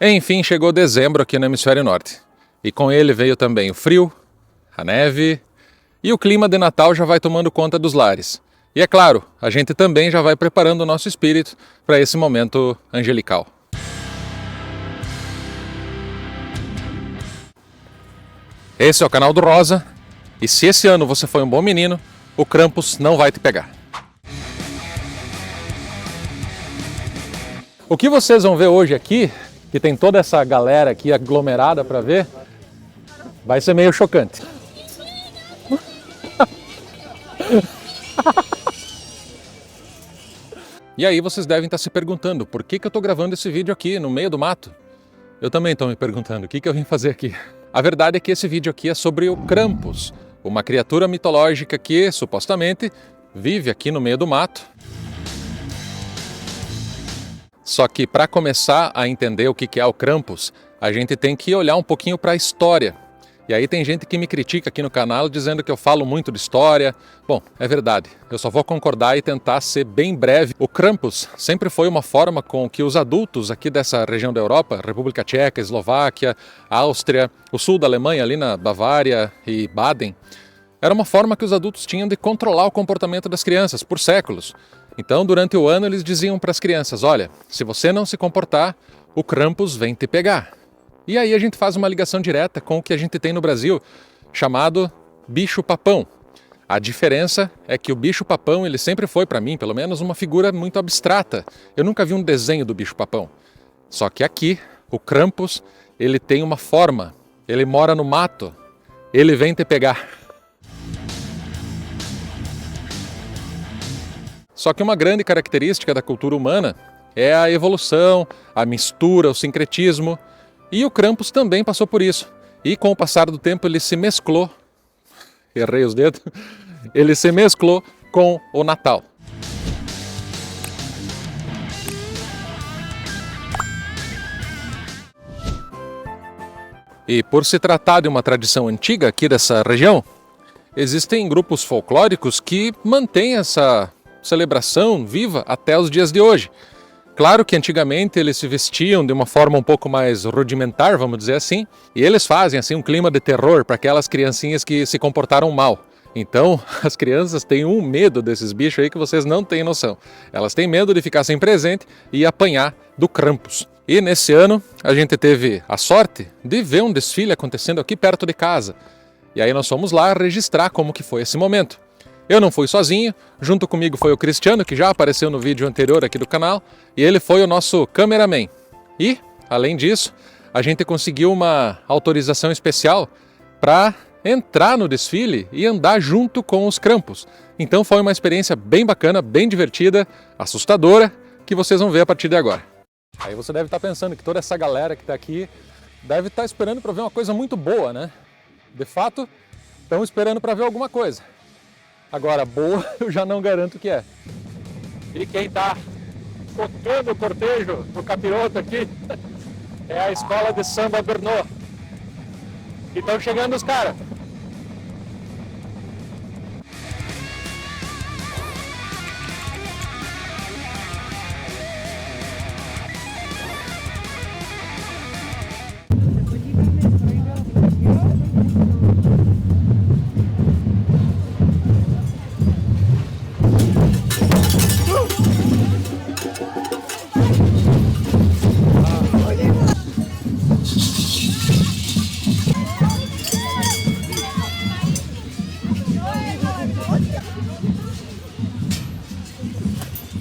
Enfim, chegou dezembro aqui no Hemisfério Norte. E com ele veio também o frio, a neve e o clima de Natal já vai tomando conta dos lares. E é claro, a gente também já vai preparando o nosso espírito para esse momento angelical. Esse é o canal do Rosa, e se esse ano você foi um bom menino, o Krampus não vai te pegar. O que vocês vão ver hoje aqui, que tem toda essa galera aqui aglomerada para ver, vai ser meio chocante. E aí vocês devem estar se perguntando, por que eu estou gravando esse vídeo aqui no meio do mato? Eu também estou me perguntando, o que eu vim fazer aqui? A verdade é que esse vídeo aqui é sobre o Krampus, uma criatura mitológica que, supostamente, vive aqui no meio do mato. Só que para começar a entender o que é o Krampus, a gente tem que olhar um pouquinho para a história. E aí tem gente que me critica aqui no canal dizendo que eu falo muito de história. Bom, é verdade, eu só vou concordar e tentar ser bem breve. O Krampus sempre foi uma forma com que os adultos aqui dessa região da Europa, República Tcheca, Eslováquia, Áustria, o sul da Alemanha, ali na Bavária e Baden, era uma forma que os adultos tinham de controlar o comportamento das crianças por séculos. Então, durante o ano, eles diziam para as crianças, olha, se você não se comportar, o Krampus vem te pegar. E aí a gente faz uma ligação direta com o que a gente tem no Brasil, chamado bicho-papão. A diferença é que o bicho-papão ele sempre foi, para mim, pelo menos, uma figura muito abstrata. Eu nunca vi um desenho do bicho-papão. Só que aqui, o Krampus, ele tem uma forma, ele mora no mato, ele vem te pegar. Só que uma grande característica da cultura humana é a evolução, a mistura, o sincretismo. E o Krampus também passou por isso. E com o passar do tempo ele se mesclou, errei os dedos, ele se mesclou com o Natal. E por se tratar de uma tradição antiga aqui dessa região, existem grupos folclóricos que mantêm essa celebração viva até os dias de hoje. Claro que antigamente eles se vestiam de uma forma um pouco mais rudimentar, vamos dizer assim, e eles fazem assim um clima de terror para aquelas criancinhas que se comportaram mal. Então, as crianças têm um medo desses bichos aí que vocês não têm noção. Elas têm medo de ficar sem presente e apanhar do Krampus. E nesse ano, a gente teve a sorte de ver um desfile acontecendo aqui perto de casa. E aí nós fomos lá registrar como que foi esse momento. Eu não fui sozinho, junto comigo foi o Cristiano, que já apareceu no vídeo anterior aqui do canal, e ele foi o nosso cameraman. E, além disso, a gente conseguiu uma autorização especial para entrar no desfile e andar junto com os Krampus. Então foi uma experiência bem bacana, bem divertida, assustadora, que vocês vão ver a partir de agora. Aí você deve estar pensando que toda essa galera que está aqui deve estar esperando para ver uma coisa muito boa, né? De fato, estão esperando para ver alguma coisa. Agora, boa eu já não garanto que é. E quem está tocando o cortejo do capiroto aqui é a escola de samba Bernô. E estão chegando os caras.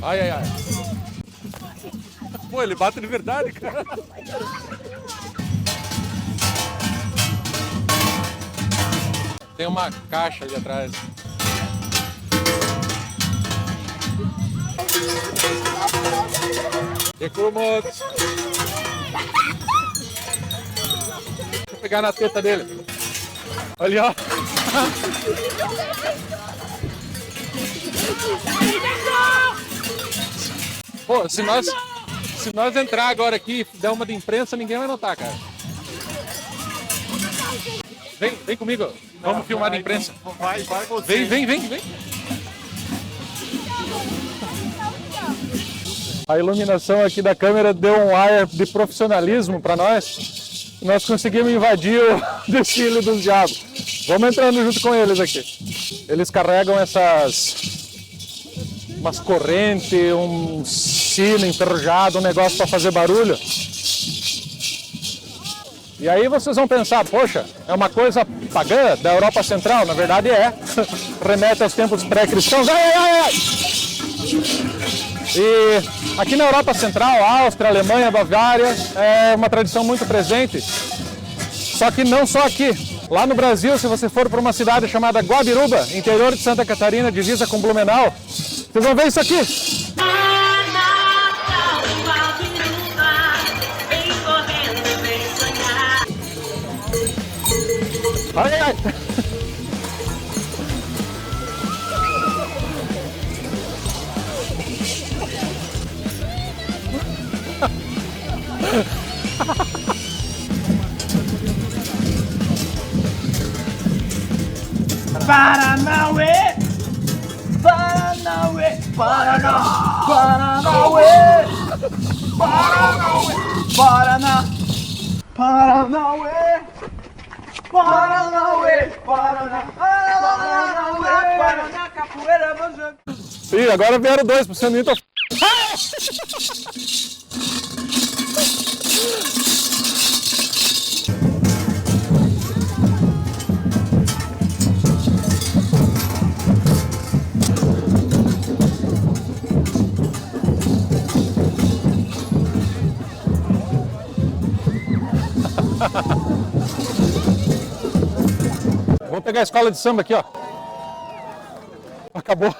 Ai, ai, ai. Pô, ele bate de verdade, cara. Tem uma caixa ali atrás. Recurmot. Deixa eu pegar na teta dele. Olha, ó. Pô, se nós entrar agora aqui e der uma de imprensa, ninguém vai notar, cara. Vem comigo, vamos filmar de imprensa. Vai você. Vem. A iluminação aqui da câmera deu um ar de profissionalismo para nós. Nós conseguimos invadir o desfile dos diabos. Vamos entrando junto com eles aqui. Eles carregam umas correntes, um sino enferrujado, um negócio para fazer barulho. E aí vocês vão pensar, poxa, é uma coisa pagã da Europa Central? Na verdade é. Remete aos tempos pré-cristãos. Ai, ai, ai! E aqui na Europa Central, Áustria, Alemanha, Bavária, é uma tradição muito presente. Só que não só aqui. Lá no Brasil, se você for para uma cidade chamada Guabiruba, interior de Santa Catarina, divisa com Blumenau, vocês vão ver isso aqui. Ai, ai. Paranauê, Paranauê, Paraná, Paranauê, Paranauê, Paraná, Paranauê, Paranauê, Paraná, Paranauê, Paraná, capoeira, manjanga. Ih, agora vieram dois pro seu Nito. Vamos pegar a escola de samba aqui, ó. Acabou.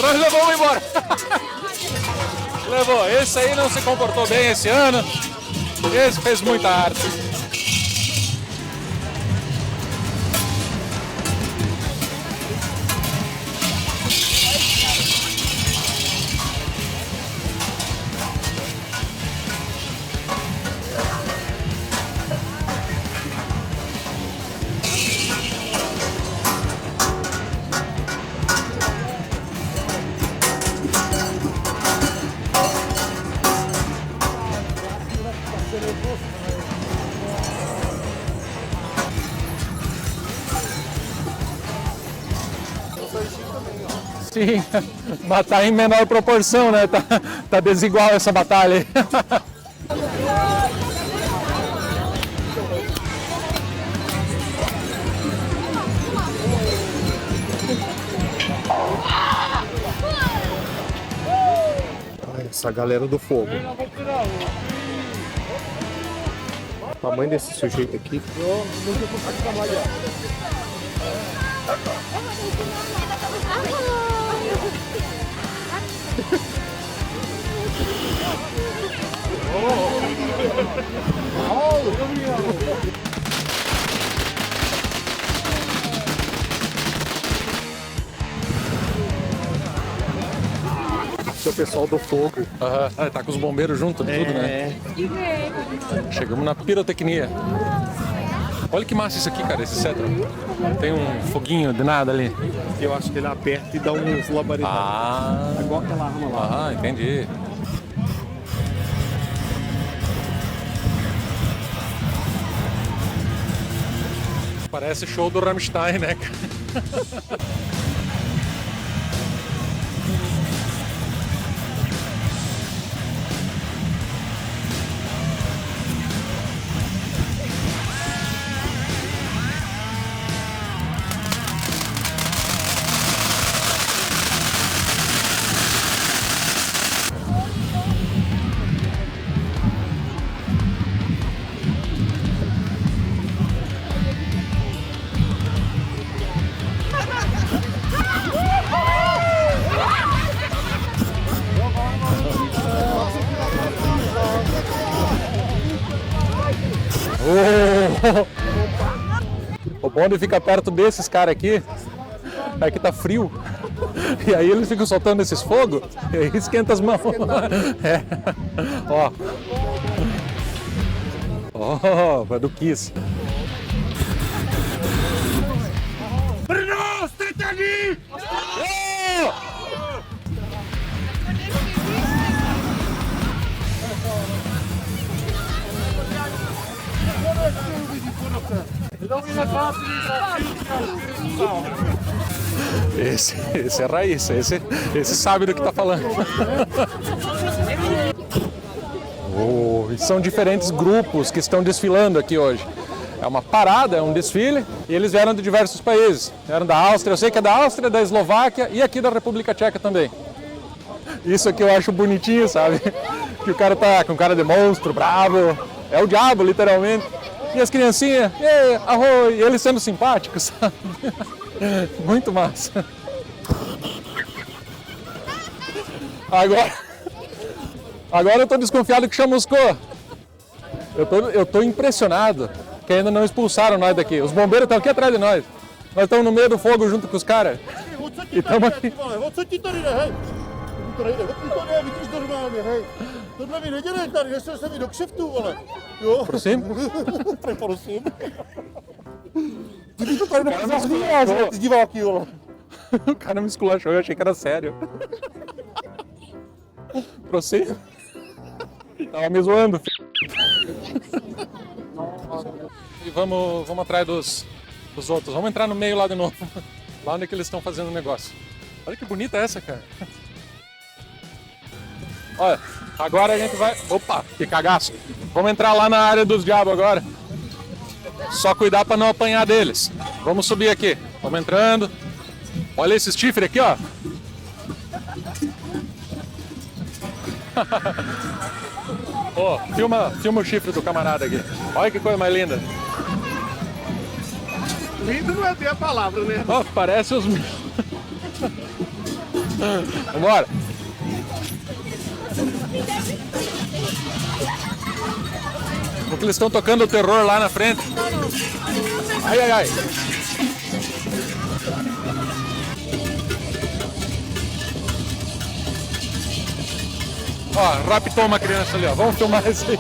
Nós levamos embora. Levou. Esse aí não se comportou bem esse ano. Esse fez muita arte. Sim, mas tá em menor proporção, né? Tá desigual essa batalha aí. Essa galera do fogo. O tamanho desse sujeito aqui. Esse é o pessoal do fogo. Ah, tá com os bombeiros junto, tudo, né? Chegamos na pirotecnia. Olha que massa isso aqui, cara, esse cetro. Tem um foguinho de nada ali. Eu acho que ele aperta e dá uns labareda. Ah, Igual aquela arma lá. Entendi. Parece show do Rammstein, né? O bom de ficar perto desses caras aqui é que tá frio. E aí eles ficam soltando esses fogos e aí esquenta as mãos. É. Ó. Ó, vai do Kiss. Esse é raiz, esse sabe do que tá falando. E são diferentes grupos que estão desfilando aqui hoje. É uma parada, é um desfile, e eles vieram de diversos países. Vieram da Áustria, eu sei que é da Áustria, da Eslováquia e aqui da República Tcheca também. Isso aqui eu acho bonitinho, sabe? Que o cara tá com cara de monstro, bravo. É o diabo, literalmente. E as criancinhas, arroz, e eles sendo simpáticos, sabe? Muito massa. Agora eu tô desconfiado que chamuscou. Eu tô impressionado que ainda não expulsaram nós daqui. Os bombeiros estão aqui atrás de nós. Nós estamos no meio do fogo junto com os caras. E estamos aqui. Prosím? O cara me esculachou, eu achei que era sério. Prosím? Tava me zoando. E vamos atrás dos outros. Vamos entrar no meio lá de novo. Lá onde é que eles estão fazendo o negócio. Olha que bonita essa, cara. Olha, agora a gente vai... Opa, que cagaço. Vamos entrar lá na área dos diabos agora. Só cuidar para não apanhar deles. Vamos subir aqui. Vamos entrando. Olha esse chifre aqui, ó. Oh, filma o chifre do camarada aqui. Olha que coisa mais linda. Lindo não é bem a palavra, né? Oh, parece os... Vambora. Porque eles estão tocando o terror lá na frente. Ai, ai, ai. Ó, raptou uma criança ali, ó. Vamos filmar esse aí.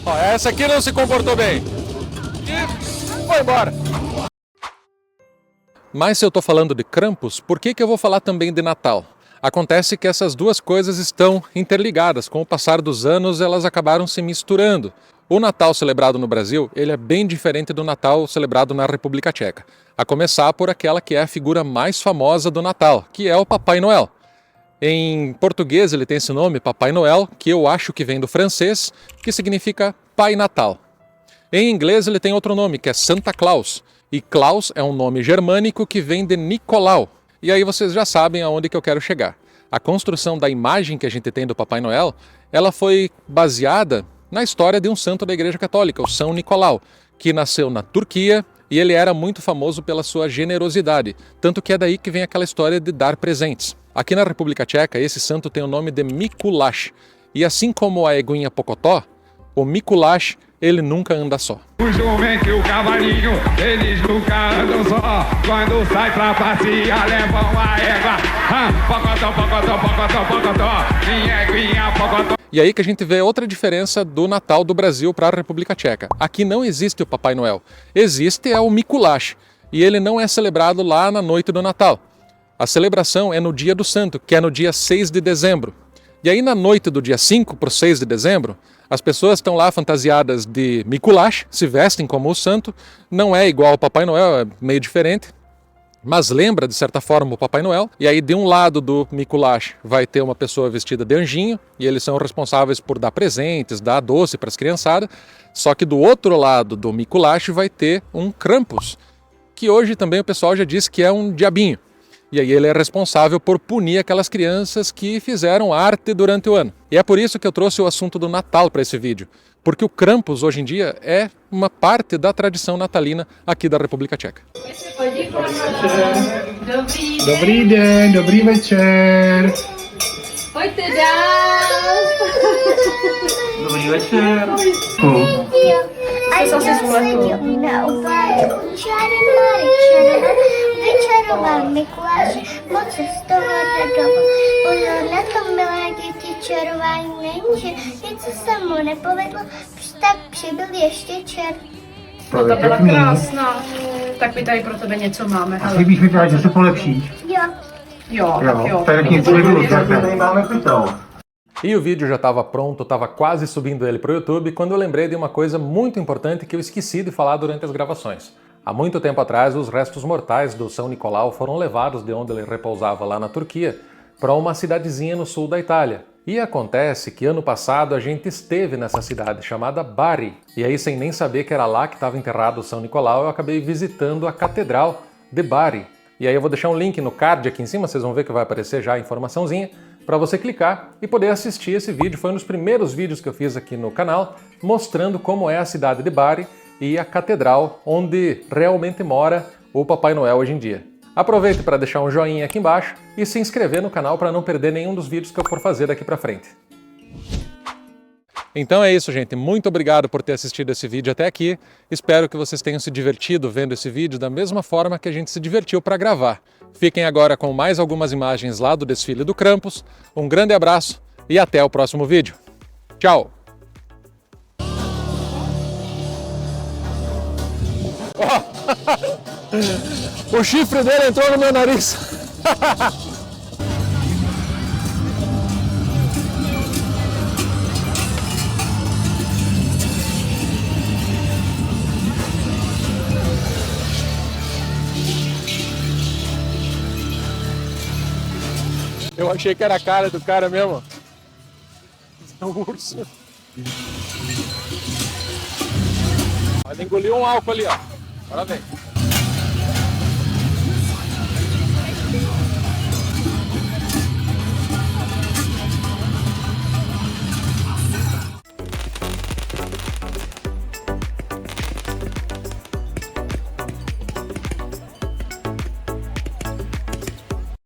Ó, essa aqui não se comportou bem. E foi embora. Mas se eu tô falando de Krampus, por que eu vou falar também de Natal? Acontece que essas duas coisas estão interligadas. Com o passar dos anos, elas acabaram se misturando. O Natal celebrado no Brasil, ele é bem diferente do Natal celebrado na República Tcheca. A começar por aquela que é a figura mais famosa do Natal, que é o Papai Noel. Em português ele tem esse nome, Papai Noel, que eu acho que vem do francês, que significa Pai Natal. Em inglês ele tem outro nome, que é Santa Claus. E Claus é um nome germânico que vem de Nicolau. E aí vocês já sabem aonde que eu quero chegar. A construção da imagem que a gente tem do Papai Noel, ela foi baseada na história de um santo da Igreja Católica, o São Nicolau, que nasceu na Turquia e ele era muito famoso pela sua generosidade, tanto que é daí que vem aquela história de dar presentes. Aqui na República Tcheca, esse santo tem o nome de Mikuláš, e assim como a Eguinha Pocotó, o Mikuláš, ele nunca anda só. O jumento e o cavalinho, eles nunca andam só. Quando sai pra passear, levam a égua. Pocotó, pocotó, pocotó, pocotó, minha eguinha pocotó. E aí que a gente vê outra diferença do Natal do Brasil para a República Tcheca. Aqui não existe o Papai Noel, existe o Mikuláš, e ele não é celebrado lá na noite do Natal. A celebração é no dia do santo, que é no dia 6 de dezembro. E aí na noite do dia 5 para o 6 de dezembro, as pessoas estão lá fantasiadas de Mikuláš, se vestem como o santo, não é igual ao Papai Noel, é meio diferente, mas lembra de certa forma o Papai Noel. E aí de um lado do Mikuláš vai ter uma pessoa vestida de anjinho, e eles são responsáveis por dar presentes, dar doce para as criançadas, só que do outro lado do Mikuláš vai ter um Krampus, que hoje também o pessoal já diz que é um diabinho. E aí ele é responsável por punir aquelas crianças que fizeram arte durante o ano. E é por isso que eu trouxe o assunto do Natal para esse vídeo. Porque o Krampus hoje em dia é uma parte da tradição natalina aqui da República Tcheca. Dobrý den, dobrý večer. Pojďte dál. Dobrý večer. Ať dosadil na obálku čáry Maričana, vyčaroval Mikuláš, moc se z toho radoval. Pozor na to, milé děti, čarování není, že něco se mu nepovedlo, tak přibyl ještě čert. To byla krásná. Tak my tady pro tebe něco máme. A slíbíš mi teda, že se polepší? Jo. Jo, tak jo. Tak něco nebylo, tady máme pytel. E o vídeo já estava pronto, estava quase subindo ele para o YouTube, quando eu lembrei de uma coisa muito importante que eu esqueci de falar durante as gravações. Há muito tempo atrás, os restos mortais do São Nicolau foram levados de onde ele repousava lá na Turquia para uma cidadezinha no sul da Itália. E acontece que ano passado a gente esteve nessa cidade chamada Bari. E aí, sem nem saber que era lá que estava enterrado o São Nicolau, eu acabei visitando a Catedral de Bari. E aí eu vou deixar um link no card aqui em cima, vocês vão ver que vai aparecer já a informaçãozinha, para você clicar e poder assistir esse vídeo. Foi um dos primeiros vídeos que eu fiz aqui no canal, mostrando como é a cidade de Bari e a catedral onde realmente mora o Papai Noel hoje em dia. Aproveite para deixar um joinha aqui embaixo e se inscrever no canal para não perder nenhum dos vídeos que eu for fazer daqui para frente. Então é isso, gente. Muito obrigado por ter assistido esse vídeo até aqui. Espero que vocês tenham se divertido vendo esse vídeo da mesma forma que a gente se divertiu para gravar. Fiquem agora com mais algumas imagens lá do desfile do Krampus. Um grande abraço e até o próximo vídeo. Tchau! O chifre dele entrou no meu nariz! Eu achei que era a cara do cara mesmo. É um urso. Ele engoliu um álcool ali, ó. Bora ver.